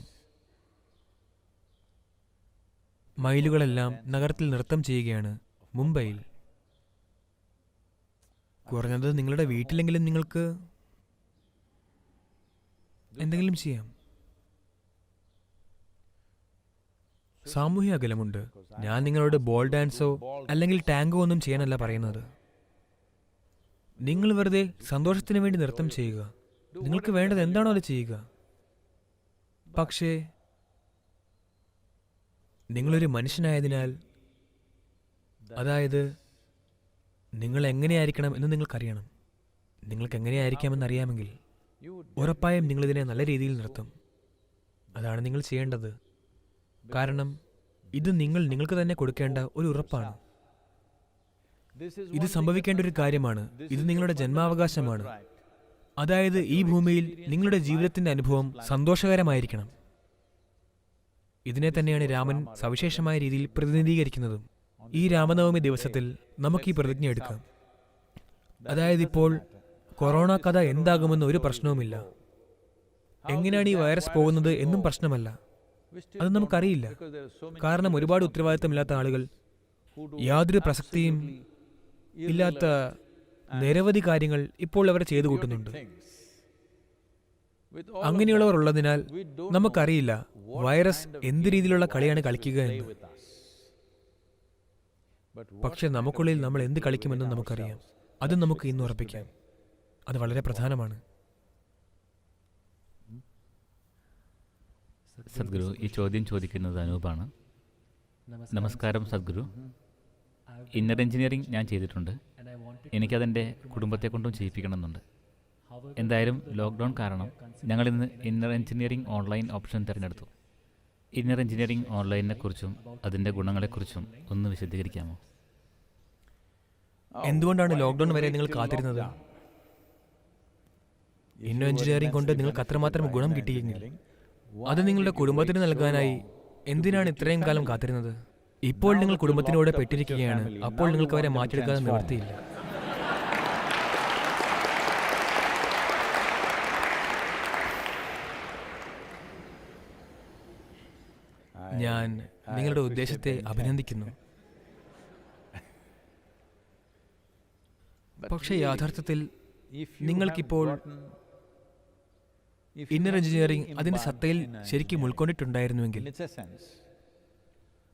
മയിലുകളെല്ലാം നഗരത്തിൽ നൃത്തം ചെയ്യുകയാണ്. മുംബൈയിൽ, കുറഞ്ഞത് നിങ്ങളുടെ വീട്ടിലെങ്കിലും നിങ്ങൾക്ക് എന്തെങ്കിലും ചെയ്യാം. സാമൂഹ്യ അകലമുണ്ട്. ഞാൻ നിങ്ങളോട് ബോൾ ഡാൻസോ അല്ലെങ്കിൽ ടാങ്കോ ഒന്നും ചെയ്യാനല്ല പറയുന്നത്. നിങ്ങൾ വെറുതെ സന്തോഷത്തിന് വേണ്ടി നൃത്തം ചെയ്യുക. നിങ്ങൾക്ക് വേണ്ടത് എന്താണോ അത് ചെയ്യുക. പക്ഷേ നിങ്ങളൊരു മനുഷ്യനായതിനാൽ, അതായത് നിങ്ങൾ എങ്ങനെയായിരിക്കണം എന്ന് നിങ്ങൾക്കറിയണം. നിങ്ങൾക്ക് എങ്ങനെയായിരിക്കാമെന്ന് അറിയാമെങ്കിൽ ഉറപ്പായും നിങ്ങളിതിനെ നല്ല രീതിയിൽ നിർത്തും. അതാണ് നിങ്ങൾ ചെയ്യേണ്ടത്. കാരണം ഇത് നിങ്ങൾക്ക് തന്നെ കൊടുക്കേണ്ട ഒരു ഉറപ്പാണ്. ഇത് സംഭവിക്കേണ്ട ഒരു കാര്യമാണ്. ഇത് നിങ്ങളുടെ ജന്മാവകാശമാണ്. അതായത് ഈ ഭൂമിയിൽ നിങ്ങളുടെ ജീവിതത്തിന്റെ അനുഭവം സന്തോഷകരമായിരിക്കണം. ഇതിനെ തന്നെയാണ് രാമൻ സവിശേഷമായ രീതിയിൽ പ്രതിനിധീകരിക്കുന്നതും. ഈ രാമനവമി ദിവസത്തിൽ നമുക്ക് ഈ പ്രതിജ്ഞ എടുക്കാം. അതായത് ഇപ്പോൾ കൊറോണ കഥ എന്താകുമെന്ന് ഒരു പ്രശ്നവുമില്ല. എങ്ങനെയാണ് ഈ വൈറസ് പോകുന്നത് എന്നും പ്രശ്നമല്ല. അത് നമുക്കറിയില്ല. കാരണം ഒരുപാട് ഉത്തരവാദിത്തമില്ലാത്ത ആളുകൾ, യാതൊരു പ്രസക്തിയും ഇല്ലാത്ത നിരവധി കാര്യങ്ങൾ ഇപ്പോൾ അവർ ചെയ്തു കൂട്ടുന്നുണ്ട്. അങ്ങനെയുള്ളവർ ഉള്ളതിനാൽ നമുക്കറിയില്ല വൈറസ് എന്ത് രീതിയിലുള്ള കളിയാണ് കളിക്കുക എന്ന്. പക്ഷെ നമുക്കുള്ളിൽ നമ്മൾ എന്ത് കളിക്കുമെന്നും നമുക്കറിയാം. അതും നമുക്ക് ഇന്ന് ഉറപ്പിക്കാം. അത് വളരെ പ്രധാനമാണ്. സദ്ഗുരു, ഈ ചോദ്യം ചോദിക്കുന്നത് അനൂപാണ്. നമസ്കാരം സദ്ഗുരു. ഇന്നർ എഞ്ചിനീയറിംഗ് ഞാൻ ചെയ്തിട്ടുണ്ട്. എനിക്കതെൻ്റെ കുടുംബത്തെ കൊണ്ടും ചെയ്യിപ്പിക്കണമെന്നുണ്ട്. എന്തായാലും ലോക്ക്ഡൗൺ കാരണം ഞങ്ങളിന്ന് ഇന്നർ എഞ്ചിനീയറിംഗ് ഓൺലൈൻ ഓപ്ഷൻ തിരഞ്ഞെടുത്തു. ഇന്നർ എഞ്ചിനീയറിംഗ് ഓൺലൈനിനെ കുറിച്ചും അതിൻ്റെ ഗുണങ്ങളെക്കുറിച്ചും ഒന്ന് വിശദീകരിക്കാമോ? എന്തുകൊണ്ടാണ് ലോക്ക്ഡൌൺ വരെ നിങ്ങൾ കാത്തിരുന്നത്? ഇന്നർ എഞ്ചിനീയറിംഗ് കൊണ്ട് നിങ്ങൾക്ക് അത്രമാത്രം ഗുണം കിട്ടിയെങ്കിൽ അത് നിങ്ങളുടെ കുടുംബത്തിന് നൽകാനായി എന്തിനാണ് ഇത്രയും കാലം കാത്തിരുന്നത്? ഇപ്പോൾ നിങ്ങൾ കുടുംബത്തിനോട് പെട്ടിരിക്കുകയാണ്. അപ്പോൾ നിങ്ങൾക്ക് അവരെ മാറ്റിയെടുക്കാതെ നിവൃത്തിയില്ല. ഞാൻ നിങ്ങളുടെ ഉദ്ദേശത്തെ അഭിനന്ദിക്കുന്നു. പക്ഷേ യാഥാർത്ഥ്യത്തിൽ നിങ്ങൾക്കിപ്പോൾ ഇന്നർ എഞ്ചിനീയറിംഗ് അതിന്റെ സത്തയിൽ ശരിക്കും ഉൾക്കൊണ്ടിട്ടുണ്ടായിരുന്നുവെങ്കിൽ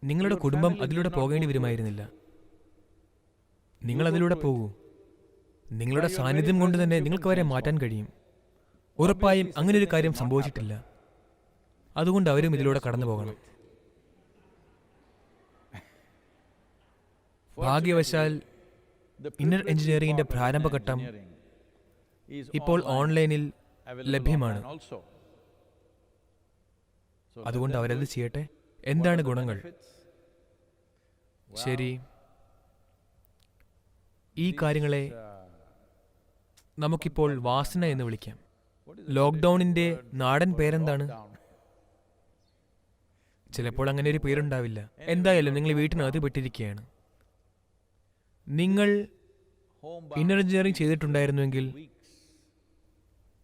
നിങ്ങളുടെ കുടുംബം അതിലൂടെ പോകേണ്ടി വരുമായിരുന്നില്ല. നിങ്ങൾ അതിലൂടെ പോകൂ. നിങ്ങളുടെ സാന്നിധ്യം കൊണ്ട് തന്നെ നിങ്ങൾക്ക് അവരെ മാറ്റാൻ കഴിയും. ഉറപ്പായും അങ്ങനെ ഒരു കാര്യം സംഭവിച്ചിട്ടില്ല. അതുകൊണ്ട് അവരും ഇതിലൂടെ കടന്നു പോകണം. ഭാഗ്യവശാൽ ഇന്നർ എഞ്ചിനീയറിംഗിന്റെ പ്രാരംഭഘട്ടം ഇപ്പോൾ ഓൺലൈനിൽ ലഭ്യമാണ്. അതുകൊണ്ട് അവരത് ചെയ്യട്ടെ. എന്താണ് ഗുണങ്ങൾ? ശരി, ഈ കാര്യങ്ങളെ നമുക്കിപ്പോൾ വാസന എന്ന് വിളിക്കാം. ലോക്ക്ഡൌണിന്റെ നാടൻ പേരെന്താണ്? ചിലപ്പോൾ അങ്ങനെ ഒരു പേരുണ്ടാവില്ല. എന്തായാലും നിങ്ങൾ വീട്ടിനകത്ത് പെട്ടിരിക്കുകയാണ്. നിങ്ങൾ ഇന്നർ എഞ്ചിനീയറിംഗ് ചെയ്തിട്ടുണ്ടായിരുന്നുവെങ്കിൽ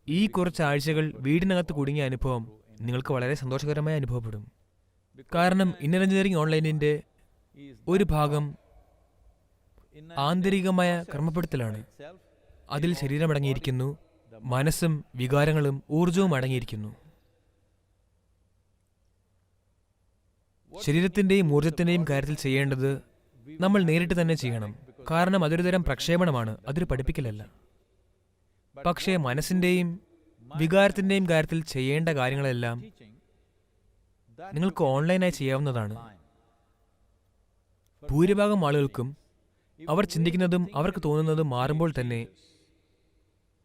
ഈ കുറച്ച് ആഴ്ചകൾ വീടിനകത്ത് കുടുങ്ങിയ അനുഭവം നിങ്ങൾക്ക് വളരെ സന്തോഷകരമായി അനുഭവപ്പെടും. കാരണം ഇന്നർ എഞ്ചിനീയറിംഗ് ഓൺലൈനിന്റെ ഒരു ഭാഗം ആന്തരികമായ ക്രമപ്പെടുത്തലാണ്. അതിൽ ശരീരമടങ്ങിയിരിക്കുന്നു, മനസ്സും വികാരങ്ങളും ഊർജവും അടങ്ങിയിരിക്കുന്നു. ശരീരത്തിന്റെയും ഊർജത്തിന്റെയും കാര്യത്തിൽ ചെയ്യേണ്ടത് നമ്മൾ നേരിട്ട് തന്നെ ചെയ്യണം. കാരണം അതൊരു തരം പ്രക്ഷേപണമാണ്, അതൊരു പഠിപ്പിക്കലല്ല. പക്ഷേ മനസ്സിന്റെയും വികാരത്തിന്റെയും കാര്യത്തിൽ ചെയ്യേണ്ട കാര്യങ്ങളെല്ലാം നിങ്ങൾക്ക് ഓൺലൈനായി ചെയ്യാവുന്നതാണ്. ഭൂരിഭാഗം ആളുകൾക്കും അവർ ചിന്തിക്കുന്നതും അവർക്ക് തോന്നുന്നതും മാറുമ്പോൾ തന്നെ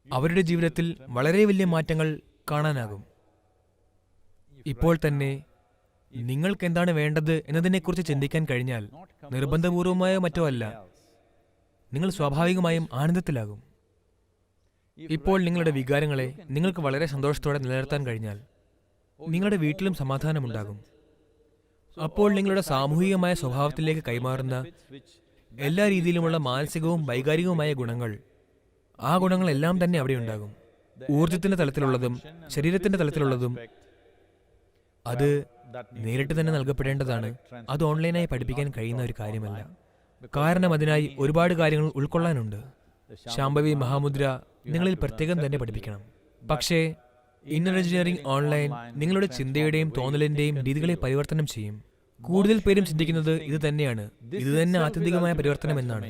അവരുടെ ജീവിതത്തിൽ വളരെ വലിയ മാറ്റങ്ങൾ കാണാനാകും. ഇപ്പോൾ തന്നെ നിങ്ങൾക്ക് എന്താണ് വേണ്ടത് എന്നതിനെക്കുറിച്ച് ചിന്തിക്കാൻ കഴിഞ്ഞാൽ നിർബന്ധപൂർവമായോ മറ്റോ അല്ല, നിങ്ങൾ സ്വാഭാവികമായും ആനന്ദത്തിലാകും. ഇപ്പോൾ നിങ്ങളുടെ വികാരങ്ങളെ നിങ്ങൾക്ക് വളരെ സന്തോഷത്തോടെ നിലനിർത്താൻ കഴിഞ്ഞാൽ നിങ്ങളുടെ വീട്ടിലും സമാധാനമുണ്ടാകും. അപ്പോൾ നിങ്ങളുടെ സാമൂഹികമായ സ്വഭാവത്തിലേക്ക് കൈമാറുന്ന എല്ലാ രീതിയിലുമുള്ള മാനസികവും വൈകാരികവുമായ ഗുണങ്ങൾ, ആ ഗുണങ്ങളെല്ലാം തന്നെ അവിടെ ഉണ്ടാകും. ഊർജത്തിന്റെ തലത്തിലുള്ളതും ശരീരത്തിന്റെ തലത്തിലുള്ളതും അത് നേരിട്ട് തന്നെ നൽകപ്പെടേണ്ടതാണ്. അത് ഓൺലൈനായി പഠിപ്പിക്കാൻ കഴിയുന്ന ഒരു കാര്യമല്ല. കാരണം അതിനായി ഒരുപാട് കാര്യങ്ങൾ ഉൾക്കൊള്ളാനുണ്ട്. ശാംഭവി മഹാമുദ്ര നിങ്ങളിൽ പ്രത്യേകം തന്നെ പഠിപ്പിക്കണം. പക്ഷേ ഇന്നർ എഞ്ചിനീയറിംഗ് ഓൺലൈൻ നിങ്ങളുടെ ചിന്തയുടെയും തോന്നലിന്റെയും രീതികളെ പരിവർത്തനം ചെയ്യും. കൂടുതൽ പേരും ചിന്തിക്കുന്നത് ഇത് തന്നെയാണ്. ഇത് തന്നെ ആത്യന്തികമായ പരിവർത്തനം എന്നാണ്.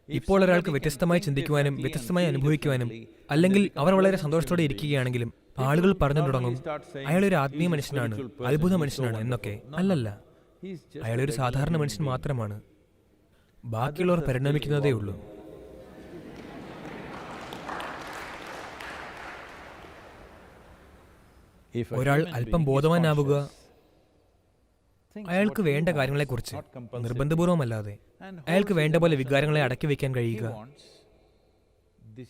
ഇപ്പോൾ ഒരാൾക്ക് വ്യത്യസ്തമായി ചിന്തിക്കുവാനും വ്യത്യസ്തമായി അനുഭവിക്കുവാനും, അല്ലെങ്കിൽ അവർ വളരെ സന്തോഷത്തോടെ ഇരിക്കുകയാണെങ്കിലും ആളുകൾ പറഞ്ഞു തുടങ്ങും, അയാളൊരു ആത്മീയ മനുഷ്യനാണ്, അത്ഭുത മനുഷ്യനാണ് എന്നൊക്കെ. അല്ലല്ല, അയാളൊരു സാധാരണ മനുഷ്യൻ മാത്രമാണ്. ബാക്കിയുള്ളവർ പരിണമിക്കുന്നതേ ഉള്ളൂ. ഒരാൾ അല്പം ബോധവാനാവുക, അയാൾക്ക് വേണ്ട കാര്യങ്ങളെക്കുറിച്ച് നിർബന്ധപൂർവമല്ലാതെ അയാൾക്ക് വേണ്ട പോലെ വികാരങ്ങളെ അടക്കി വയ്ക്കാൻ കഴിയുക,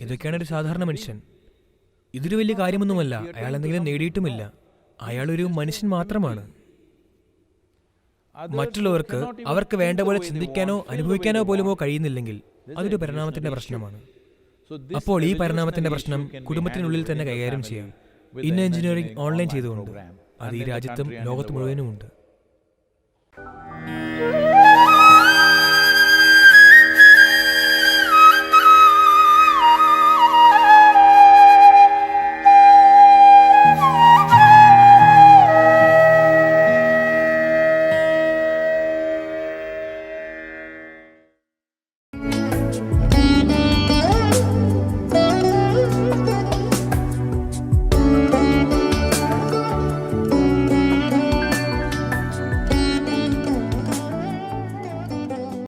ഇതൊക്കെയാണ് ഒരു സാധാരണ മനുഷ്യൻ. ഇതൊരു വലിയ കാര്യമൊന്നുമല്ല. അയാൾ എന്തെങ്കിലും നേടിയിട്ടുമില്ല. അയാളൊരു മനുഷ്യൻ മാത്രമാണ്. മറ്റുള്ളവർക്ക് അവർക്ക് വേണ്ട പോലെ ചിന്തിക്കാനോ അനുഭവിക്കാനോ പോലുമോ കഴിയുന്നില്ലെങ്കിൽ അതൊരു പരിണാമത്തിന്റെ പ്രശ്നമാണ്. അപ്പോൾ ഈ പരിണാമത്തിന്റെ പ്രശ്നം കുടുംബത്തിനുള്ളിൽ തന്നെ കൈകാര്യം ചെയ്യാം. ഇന്ന എഞ്ചിനീയറിംഗ് ഓൺലൈൻ ചെയ്തുകൊണ്ട് അത് ഈ രാജ്യത്തും ലോകത്ത് മുഴുവനുമുണ്ട്.